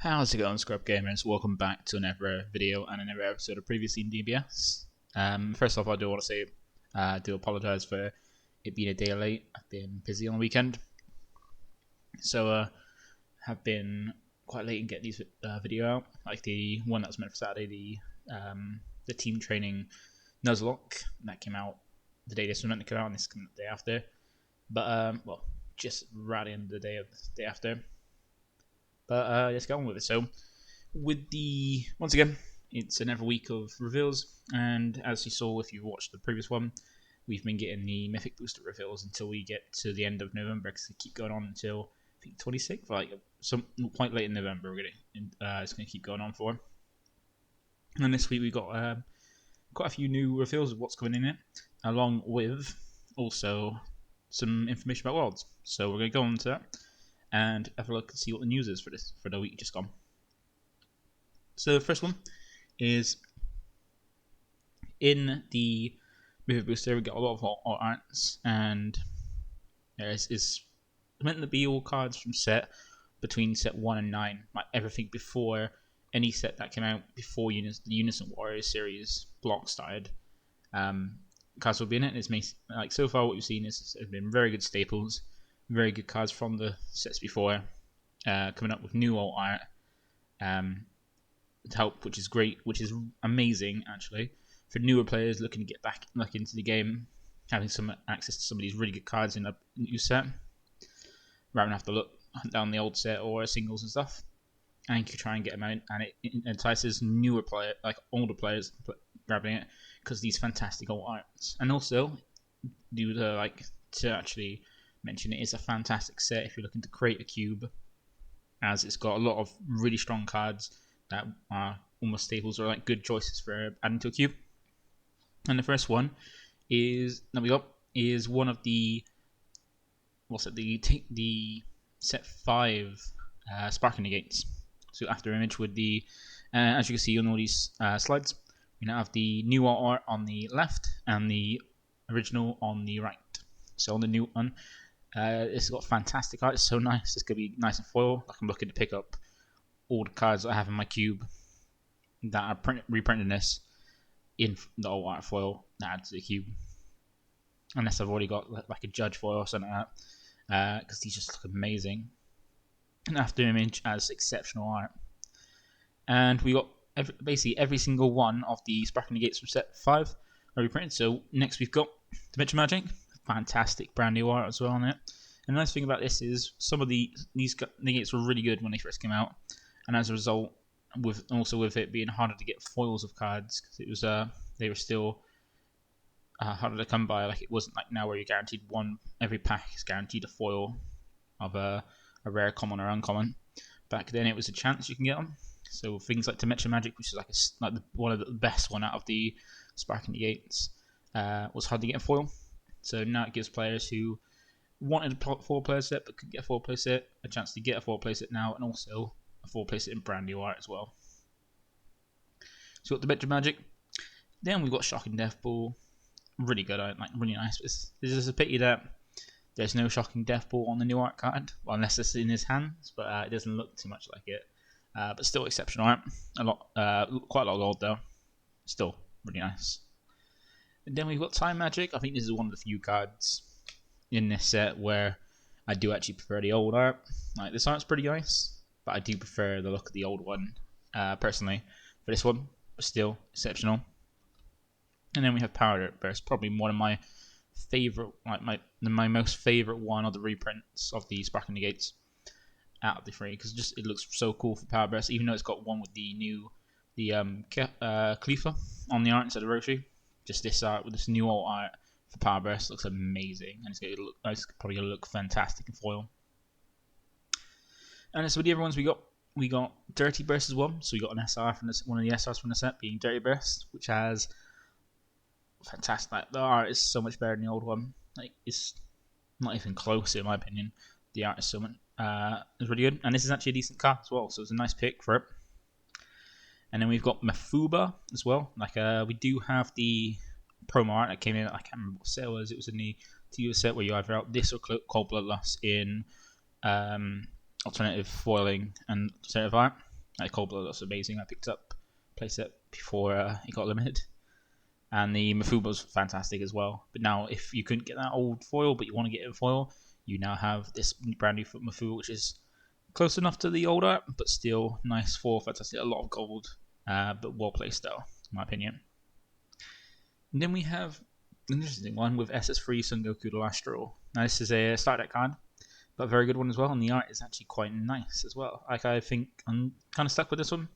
How's it going, ScrubGamers? Welcome back to another video and another episode of Previously in DBS. First off, I do want to say I do apologise for it being a day late. I've been busy on the weekend, so have been quite late in getting these video out. Like the one that was meant for Saturday, the team training Nuzlocke that came out the day this was meant to come out, and this came out the day after. But well, just right at the end of the day after. But let's get on with it. So, once again, it's another week of reveals, and as you saw if you watched the previous one, we've been getting the Mythic booster reveals until we get to the end of November, because they keep going on until I think 26th, like quite late in November. It's going to keep going on for. And this week we got quite a few new reveals of what's coming in it, along with also some information about worlds. So we're going to go on to that and have a look and see what the news is for the week just gone. So the first one is in the movie booster. We got a lot of alt arts, and there is meant to be all cards from set between set 1 and 9, like everything before any set that came out before the Unison Warriors series block started. Cards will be in it. It's like so far what we've seen has been very good staples. Very good cards from the sets before, coming up with new alt art to help, which is great, which is amazing actually for newer players looking to get back into the game, having some access to some of these really good cards in a new set, rather than have to hunt down the old set or singles and stuff. And you can try and get them out, and it entices newer players, like older players, grabbing it because these fantastic alt arts, and also to actually mention it is a fantastic set if you're looking to create a cube, as it's got a lot of really strong cards that are almost staples or like good choices for adding to a cube. And the first one is one of the the set 5 sparking negates. So after image with the as you can see on all these slides, we now have the new art on the left and the original on the right. So on the new one, it's got fantastic art. It's so nice. It's going to be nice and foil. Like I'm looking to pick up all the cards that I have in my cube that are reprinting this in the old art foil that adds to the cube. Unless I've already got like a judge foil or something like that, because these just look amazing. And after image as exceptional art. And we got basically every single one of the sparking negates from set 5 are reprinted. So next we've got Dimension Magic. Fantastic brand new art as well on it. And the nice thing about this is some of these negates were really good when they first came out, and as a result, with it being harder to get foils of cards, because it was they were still harder to come by. Like it wasn't like now where you're guaranteed one, every pack is guaranteed a foil of a rare, common or uncommon. Back then it was a chance you can get them. So things like Dimension Magic, which is like one of the best one out of the sparking negates, was hard to get a foil. So now it gives players who wanted a 4-player set but couldn't get a 4-player set a chance to get a 4-player set now, and also a 4-player set in brand new art as well. So we've got the Dimension Magic. Then we've got Shocking Death Ball. Really good art, like really nice. This is a pity that there's no Shocking Death Ball on the new art card, well, unless it's in his hands, but it doesn't look too much like it. But still exceptional art. Quite a lot of gold though. Still really nice. And then we've got Time Magic. I think this is one of the few cards in this set where I do actually prefer the old art. Like this art's pretty nice, but I do prefer the look of the old one personally for this one. But still exceptional. And then we have Power Burst, probably one of my favorite, like my most favorite one of the reprints of the Sparking Negates out of the 3, because it looks so cool for Power Burst. Even though it's got one with the Khalifa on the art instead of Roshi. Just this art with this new alt art for Power Burst looks amazing, and it's probably going to look fantastic in foil. And so with the other ones we got Dirty Burst as well. So we got an SR from one of the SRs from the set being Dirty Burst, which has fantastic. Like, the art is so much better than the old one. Like it's not even close in my opinion. The art is so much is really good, and this is actually a decent card as well. So it's a nice pick for it. And then we've got Mafuba as well. Like we do have the promo art that came in. I can't remember what set it was. It was in the TU set where you either out this or Cold Bloodlust in alternative foiling and alternative art. Like Cold Blood was amazing. I picked up playset before it got limited. And the Mafuba was fantastic as well. But now, if you couldn't get that old foil, but you want to get it in foil, you now have this brand new Mafuba, which is close enough to the old art, but still nice for fantastic. A lot of gold, but well placed though, in my opinion. And then we have an interesting one with SS3 Son Goku the Astral. Now, this is a start deck card, but a very good one as well, and the art is actually quite nice as well. Like, I think I'm kind of stuck with this one.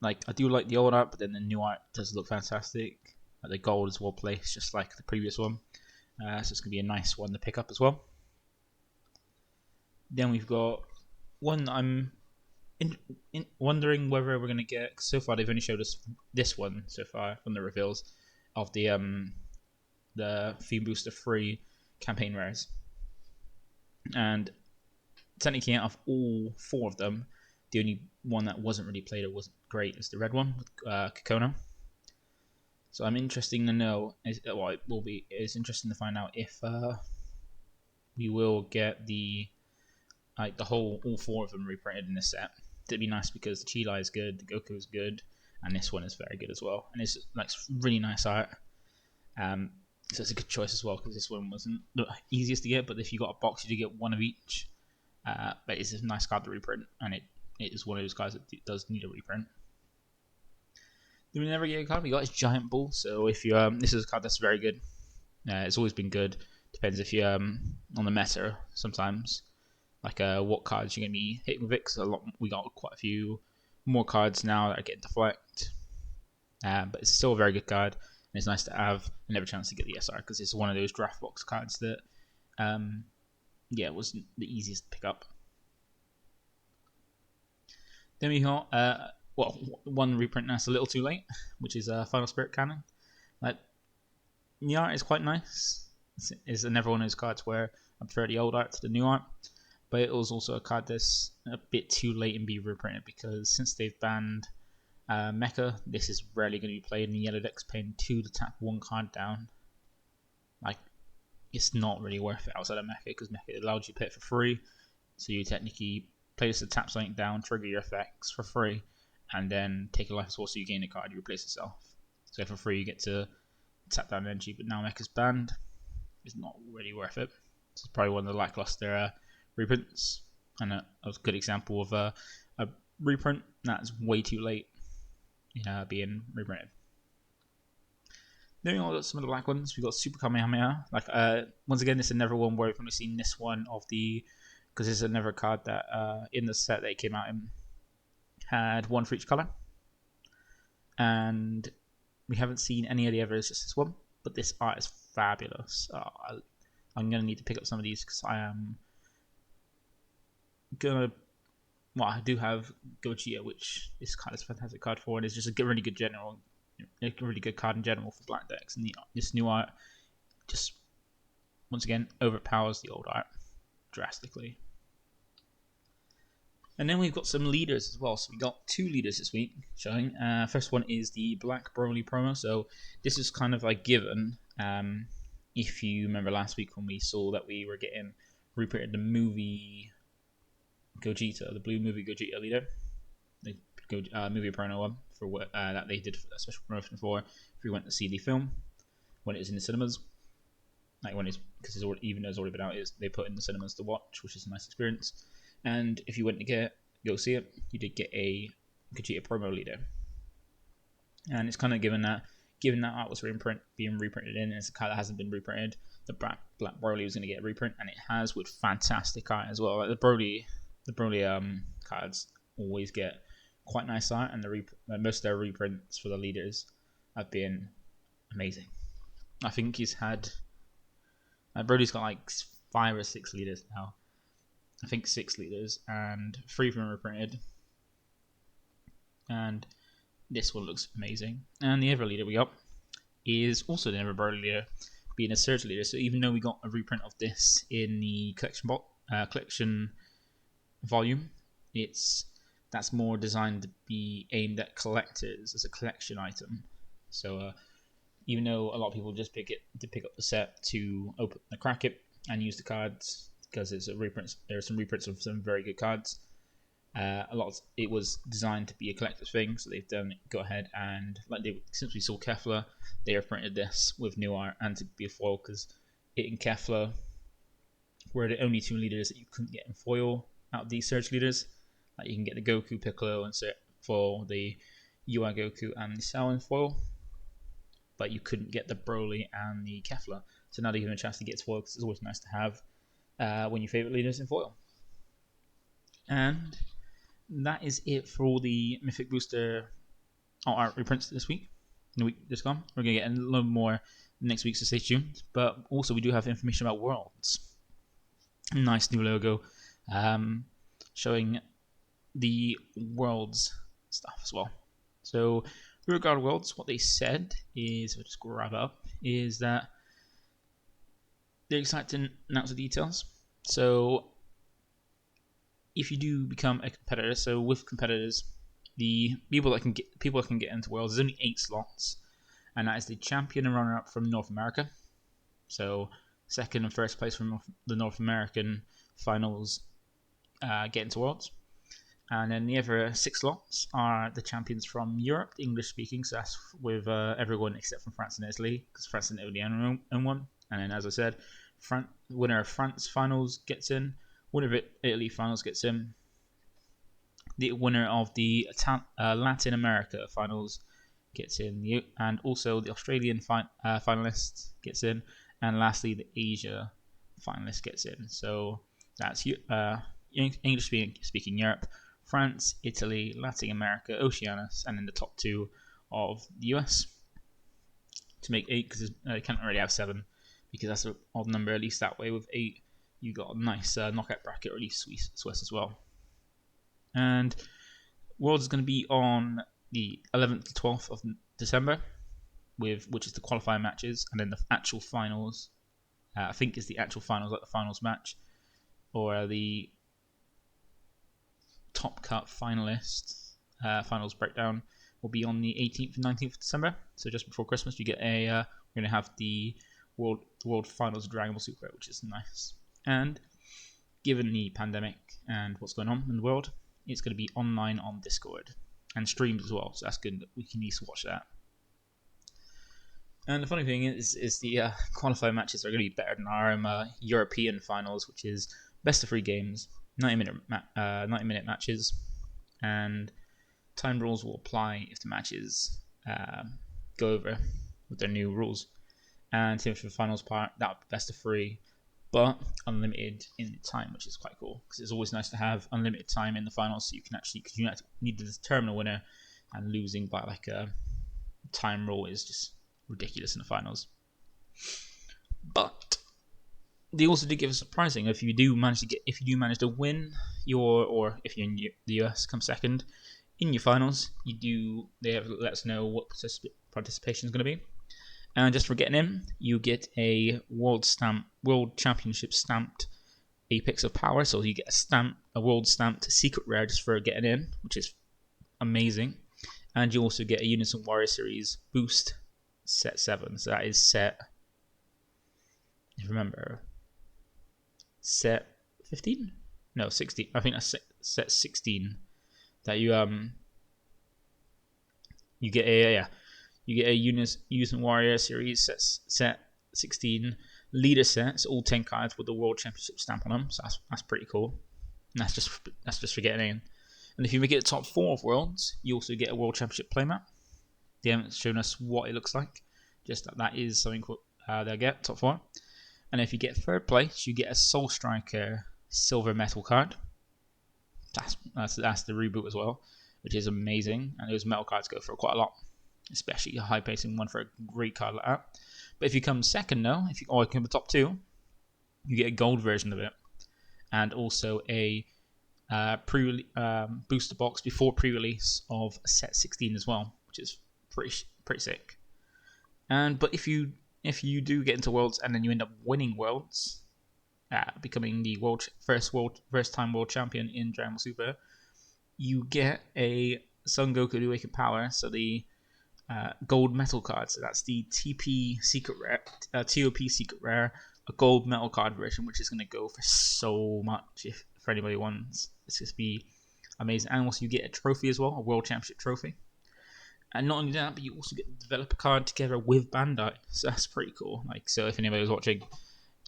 Like, I do like the old art, but then the new art does look fantastic. The gold is well placed, just like the previous one. So it's going to be a nice one to pick up as well. Then we've got one that I'm wondering whether we're going to get. So far, they've only showed us this one so far from the reveals of the Theme Booster 3 campaign rares. And technically, out of all 4 of them, the only one that wasn't really played or wasn't great is the red one with Kokona. So I'm interested to know. It's interesting to find out if we will get all 4 of them reprinted in this set. It'd be nice because the Chila is good, the Goku is good, and this one is very good as well. And it's like really nice art. So it's a good choice as well because this one wasn't the easiest to get. But if you got a box, you do get 1 of each. But it's a nice card to reprint, and it is one of those cards that does need a reprint. Then we never get a card we got is Giant Bull. So if you this is a card that's very good. It's always been good. Depends if you on the meta sometimes. Like what cards you're gonna be hitting with it. Because we got quite a few more cards now that are getting deflect. But it's still a very good card, and it's nice to have another chance to get the SR because it's one of those draft box cards that wasn't the easiest to pick up. Then we got one reprint that's a little too late, which is Final Spirit Cannon. Like, the art is quite nice. It's another one of those cards where I prefer the old art to the new art, but it was also a card that's a bit too late in being reprinted because since they've banned Mecha, this is rarely going to be played in the yellow decks, paying 2 to tap 1 card down. Like, it's not really worth it outside of Mecha because Mecha allows you to play it for free, so you technically play this to tap something down, trigger your effects for free, and then take a life source so you gain a card, you replace yourself. So for free you get to tap down energy, but now Mecha's banned. It's not really worth it. It's probably one of the lackluster reprints, and that was a good example of a reprint that's way too late being reprinted. Then we got some of the black ones. We got Super Kamehameha. Like once again, this is another one where we've only seen this one of the, because this is another card that in the set that it came out in had 1 for each color, and we haven't seen any of the others, just this one. But this art is fabulous. I'm gonna need to pick up some of these because I am gonna. Well, I do have Gogeta, which this card is a fantastic card for, and it's just a really good card in general for black decks. And this new art just once again overpowers the old art drastically. And then we've got some leaders as well. So we got 2 leaders this week showing. First one is the Black Broly promo. So this is kind of like given. If you remember last week when we saw that we were getting reprinted the movie Gogeta, the blue movie Gogeta leader, the movie promo one for that they did a special promotion for if you went to see the film when it was in the cinemas. Like when it's because even though it's already been out, they put in the cinemas to watch, which is a nice experience. And if you went to go see it, you did get a Gogeta promo leader. And it's kind of given that art was being reprinted in, and it's a card that hasn't been reprinted, the Black Broly was going to get a reprint, and it has with fantastic art as well. Like the Broly cards always get quite nice art, and most of their reprints for the leaders have been amazing. I think he's had Broly's got like 5 or 6 leaders now. I think 6 leaders, and 3 of them are reprinted. And this one looks amazing. And the other leader we got is also the other Broly leader, being a Surge leader. So even though we got a reprint of this in the collection volume, that's more designed to be aimed at collectors as a collection item. So even though a lot of people just pick up the set to crack it and use the cards, because it's a reprint. There are some reprints of some very good cards. It was designed to be a collector's thing, so they've go ahead and since we saw Kefla, they reprinted this with new art and to be a foil because it and Kefla were the only two leaders that you couldn't get in foil out of these Surge leaders. Like you can get the Goku, Piccolo, and foil, the UI Goku and the Cell in foil, but you couldn't get the Broly and the Kefla. So now they give them a chance to get foil because it's always nice to have when your favorite leaders in foil. And that is it for all the Mythic Booster art reprints this week. In the week just gone, we're gonna get a little more next week, so stay tuned. But also, we do have information about Worlds. Nice new logo, showing the Worlds stuff as well. So, with regard to Worlds, what they said is, I'll just grab up, is that they're excited to announce the details. So, if you do become a competitor, so with competitors, the people that can get into Worlds, there's only 8 slots, and that is the champion and runner-up from North America. So second and first place from the North American finals get into Worlds, and then the other 6 slots are the champions from Europe, English speaking. So that's with everyone except from France and Italy, because France and Italy own one. And then, as I said, winner of France finals gets in. Winner of Italy finals gets in. The winner of the Latin America finals gets in, and also the Australian finalist gets in, and lastly the Asia finalist gets in. So that's English speaking Europe, France, Italy, Latin America, Oceanus, and then the top 2 of the US to make 8, because they can't already have 7 because that's an odd number. At least that way with 8 you got a nice knockout bracket, or at least Swiss as well. And Worlds is going to be on the 11th to 12th of December, which is the qualifying matches, and then the actual finals. I think is the actual finals, like the finals match, or the top cut finalist finals breakdown will be on the 18th and 19th of December. So just before Christmas, you get we're going to have the World Finals of Dragon Ball Super, which is nice. And given the pandemic and what's going on in the world, it's going to be online on Discord and streamed as well, so that's good. We can at least watch that. And the funny thing is the qualifying matches are going to be better than our European finals, which is best of 3 games, 90-minute matches, and time rules will apply if the matches go over with their new rules. And same for the finals part, that would be best of 3, but unlimited in time, which is quite cool, because it's always nice to have unlimited time in the finals, so you can actually, because you need to determine a winner, and losing by like a time rule is just ridiculous in the finals. But they also did give us surprising, if you do manage to win or if you're in the US, come second in your finals, they have let us know what participation is going to be. And just for getting in, you get a World Championship stamped Apex of Power. So you get a World stamped Secret Rare just for getting in, which is amazing. And you also get a Unison Warrior Series Boost Set 7. So that is set, if you remember, set 15? No, 16. I think that's set 16. That you get a Unison Warrior Series set 16 leader sets, all 10 cards with the World Championship stamp on them. So that's pretty cool. And that's just for getting in. And if you make it top 4 of Worlds, you also get a World Championship playmat. They haven't shown us what it looks like. Just that is something they'll get top 4. And if you get 3rd place, you get a Soul Striker silver metal card. That's the reboot as well, which is amazing. And those metal cards go for quite a lot, especially a high pacing one for a great card like that. But if you come second, though, if you come the top 2, you get a gold version of it, and also a booster box before pre-release of set 16 as well, which is pretty sick. But if you do get into Worlds and then you end up winning Worlds, becoming the first time world champion in Dragon Ball Super, you get a Son Goku Awakened Power, so the gold metal card. So that's the TP Secret Rare, TOP Secret Rare, a gold metal card version, which is going to go for so much for anybody wants. It's just be amazing. And also you get a trophy as well, a World Championship trophy. And not only that, but you also get the developer card together with Bandai. So that's pretty cool. Like, so if anybody was watching,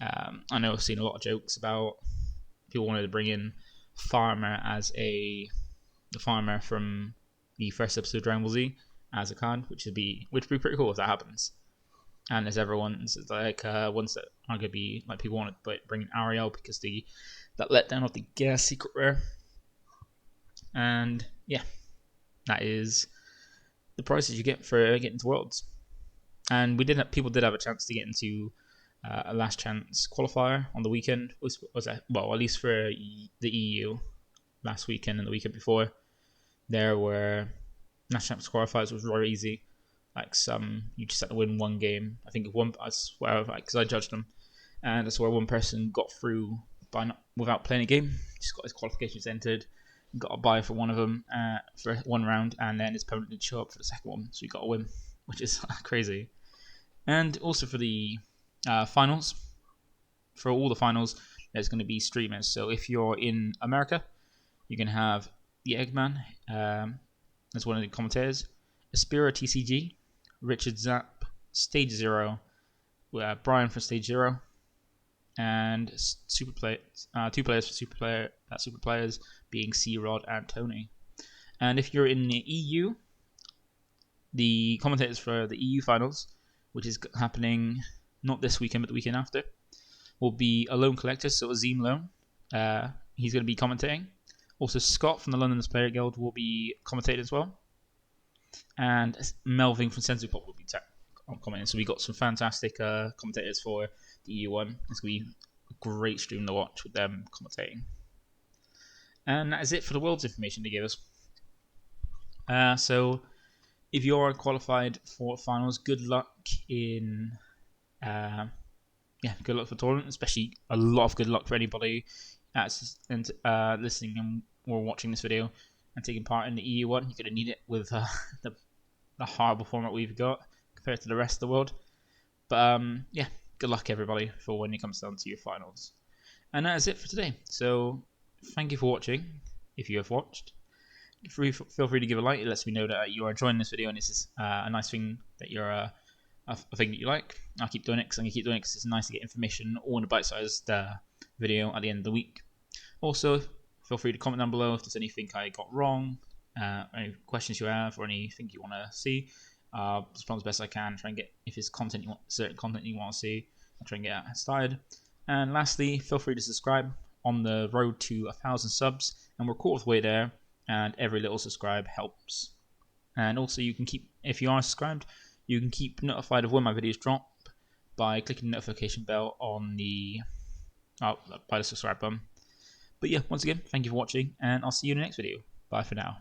I know I've seen a lot of jokes about people wanted to bring in Farmer as the farmer from the first episode of Dragon Ball Z as a card, which would be pretty cool if that happens. And there's everyone's like ones that are gonna be like people want to bring in Ariel because that letdown of the Gas secret rare. And yeah, that is the prices you get for getting to Worlds. And people did have a chance to get into a last chance qualifier on the weekend. Was that, well, at least for the EU last weekend and the weekend before, there were last chance qualifiers was very easy. Like you just had to win one game. I think I swear, because I judged them, and I swear one person got through without playing a game. Just got his qualifications entered, got a buy for one of them for one round, and then his opponent didn't show up for the second one, so he got a win, which is crazy. And also for the finals, for all the finals, there's going to be streamers. So if you're in America, you can have the Eggman as one of the commentators, Aspira TCG, Richard Zapp, Stage Zero, Brian for Stage Zero, and two players for super players being C-Rod and Tony. And if you're in the EU, the commentators for the EU finals, which is happening not this weekend but the weekend after, will be a Lone Collector, so Azim Lone. He's going to be commentating. Also, Scott from the London Player Guild will be commentating as well. And Melvin from Sensu Pop will be commenting. So we got some fantastic commentators for the EU one. It's going to be a great stream to watch with them commentating. And that is it for the World's information they gave us. So if you are qualified for finals, good luck in good luck for the tournament, especially a lot of good luck for anybody that's listening or watching this video and taking part in the EU one. You're going to need it with the horrible format we've got compared to the rest of the world. But good luck everybody for when it comes down to your finals. And that is it for today. So thank you for watching. If you have watched, feel free to give a like. It lets me know that you are enjoying this video and this is a nice thing that you're a thing that you like. I'll keep doing it because I'm going to keep doing it because it's nice to get information all in a bite-sized video at the end of the week. Also, feel free to comment down below if there's anything I got wrong, any questions you have, or anything you want to see. Respond as best I can. Try and get, if there's certain content you want to see, I'll try and get it started. And lastly, feel free to subscribe on the road to 1,000 subs, and we're quarter of the way there. And every little subscribe helps. And also, you can if you are subscribed, you can keep notified of when my videos drop by clicking the notification bell on by the subscribe button. But yeah, once again, thank you for watching, and I'll see you in the next video. Bye for now.